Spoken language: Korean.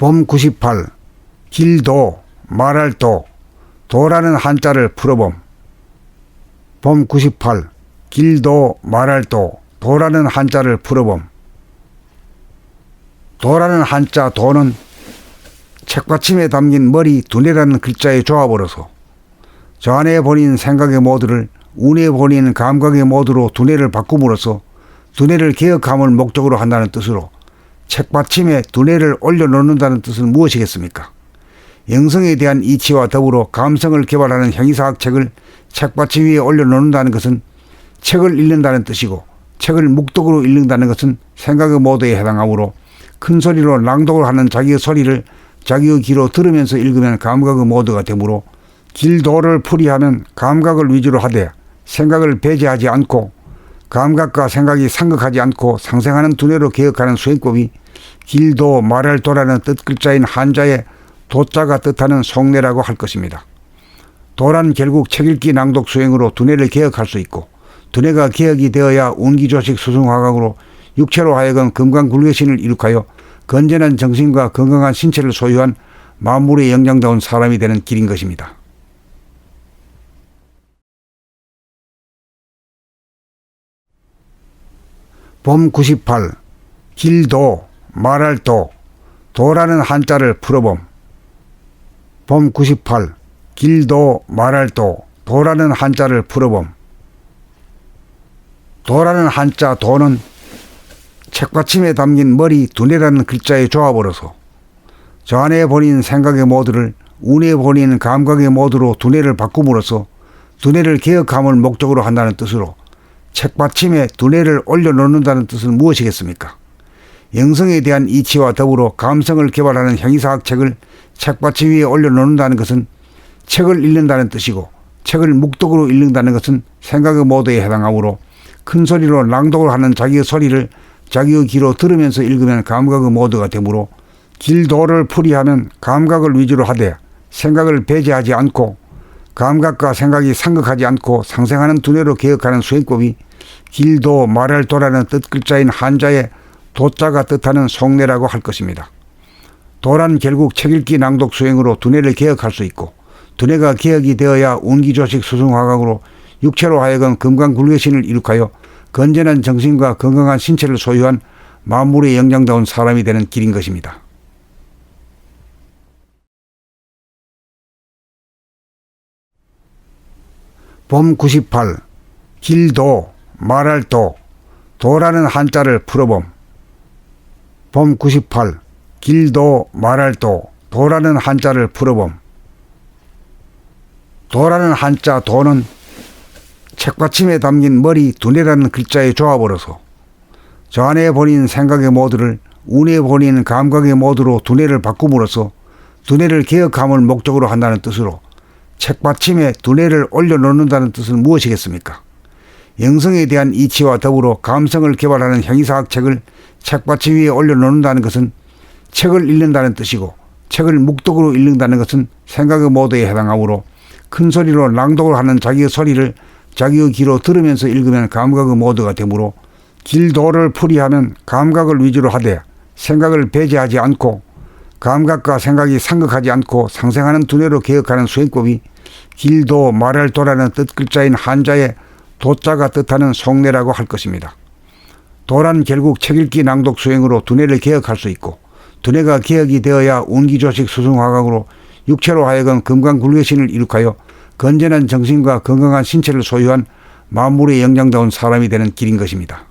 봄 98. 길도 말할 도 도라는 한자를 풀어봄. 봄 98. 길도 말할 도 도라는 한자를 풀어봄. 도라는 한자 도는 책받침에 담긴 머리 두뇌라는 글자의 조합으로서 저 안에 본인 생각의 모드를 운에 본인 감각의 모드로 두뇌를 바꿈으로써 두뇌를 개혁함을 목적으로 한다는 뜻으로 책받침에 두뇌를 올려놓는다는 뜻은 무엇이겠습니까? 영성에 대한 이치와 더불어 감성을 개발하는 형이사학 책을 책받침 위에 올려놓는다는 것은 책을 읽는다는 뜻이고, 책을 묵독으로 읽는다는 것은 생각의 모드에 해당하므로 큰 소리로 낭독을 하는 자기의 소리를 자기의 귀로 들으면서 읽으면 감각의 모드가 되므로 길도를 풀이하면 감각을 위주로 하되 생각을 배제하지 않고 감각과 생각이 상극하지 않고 상생하는 두뇌로 개혁하는 수행법이 길도 말할 도라는 뜻글자인 한자의 도자가 뜻하는 속내라고 할 것입니다. 도란 결국 책 읽기 낭독 수행으로 두뇌를 개혁할 수 있고, 두뇌가 개혁이 되어야 운기조식 수승화각으로 육체로 하여금 금강굴개신을 이룩하여 건전한 정신과 건강한 신체를 소유한 만물의 영장다운 사람이 되는 길인 것입니다. 봄 98. 길도 말할 도 도라는 한자를 풀어봄. 봄 98. 길도 말할 도 도라는 한자를 풀어봄. 도라는 한자 도는 책받침에 담긴 머리 두뇌라는 글자의 조합으로서 저 안에 본인 생각의 모드를 운에 본인 감각의 모드로 두뇌를 바꿈으로써 두뇌를 개혁함을 목적으로 한다는 뜻으로 책받침에 두뇌를 올려놓는다는 뜻은 무엇이겠습니까? 영성에 대한 이치와 더불어 감성을 개발하는 형이사학 책을 책받침 위에 올려놓는다는 것은 책을 읽는다는 뜻이고, 책을 묵독으로 읽는다는 것은 생각의 모드에 해당하므로 큰 소리로 낭독을 하는 자기의 소리를 자기의 귀로 들으면서 읽으면 감각의 모드가 되므로 길도를 풀이하면 감각을 위주로 하되 생각을 배제하지 않고 감각과 생각이 상극하지 않고 상생하는 두뇌로 개혁하는 수행법이 길도 말할 도라는 뜻글자인 한자의 도자가 뜻하는 속내라고 할 것입니다. 도란 결국 책 읽기 낭독 수행으로 두뇌를 개혁할 수 있고, 두뇌가 개혁이 되어야 운기조식 수승화각으로 육체로 하여금 금강굴개신을 이룩하여 건전한 정신과 건강한 신체를 소유한 만물의 영장다운 사람이 되는 길인 것입니다. 봄 98. 길도 말할 도 도라는 한자를 풀어봄. 봄 98. 길도 말할 도 도라는 한자를 풀어봄. 도라는 한자 도는 책받침에 담긴 머리 두뇌라는 글자의 조합으로서 저 안에 본인 생각의 모드를 운에 본인 감각의 모드로 두뇌를 바꿈으로써 두뇌를 개혁함을 목적으로 한다는 뜻으로 책받침에 두뇌를 올려놓는다는 뜻은 무엇이겠습니까? 영성에 대한 이치와 더불어 감성을 개발하는 형이사학 책을 책받침 위에 올려놓는다는 것은 책을 읽는다는 뜻이고, 책을 묵독으로 읽는다는 것은 생각의 모드에 해당하므로 큰 소리로 낭독을 하는 자기의 소리를 자기의 귀로 들으면서 읽으면 감각의 모드가 되므로 길도를 풀이하면 감각을 위주로 하되 생각을 배제하지 않고 감각과 생각이 상극하지 않고 상생하는 두뇌로 개혁하는 수행법이 길도 말할 도라는 뜻글자인 한자의 도자가 뜻하는 속내라고 할 것입니다. 도란 결국 책 읽기 낭독 수행으로 두뇌를 개혁할 수 있고, 두뇌가 개혁이 되어야 운기조식 수승화각으로 육체로 하여금 금강굴개신을 이룩하여 건전한 정신과 건강한 신체를 소유한 만물의 영장다운 사람이 되는 길인 것입니다.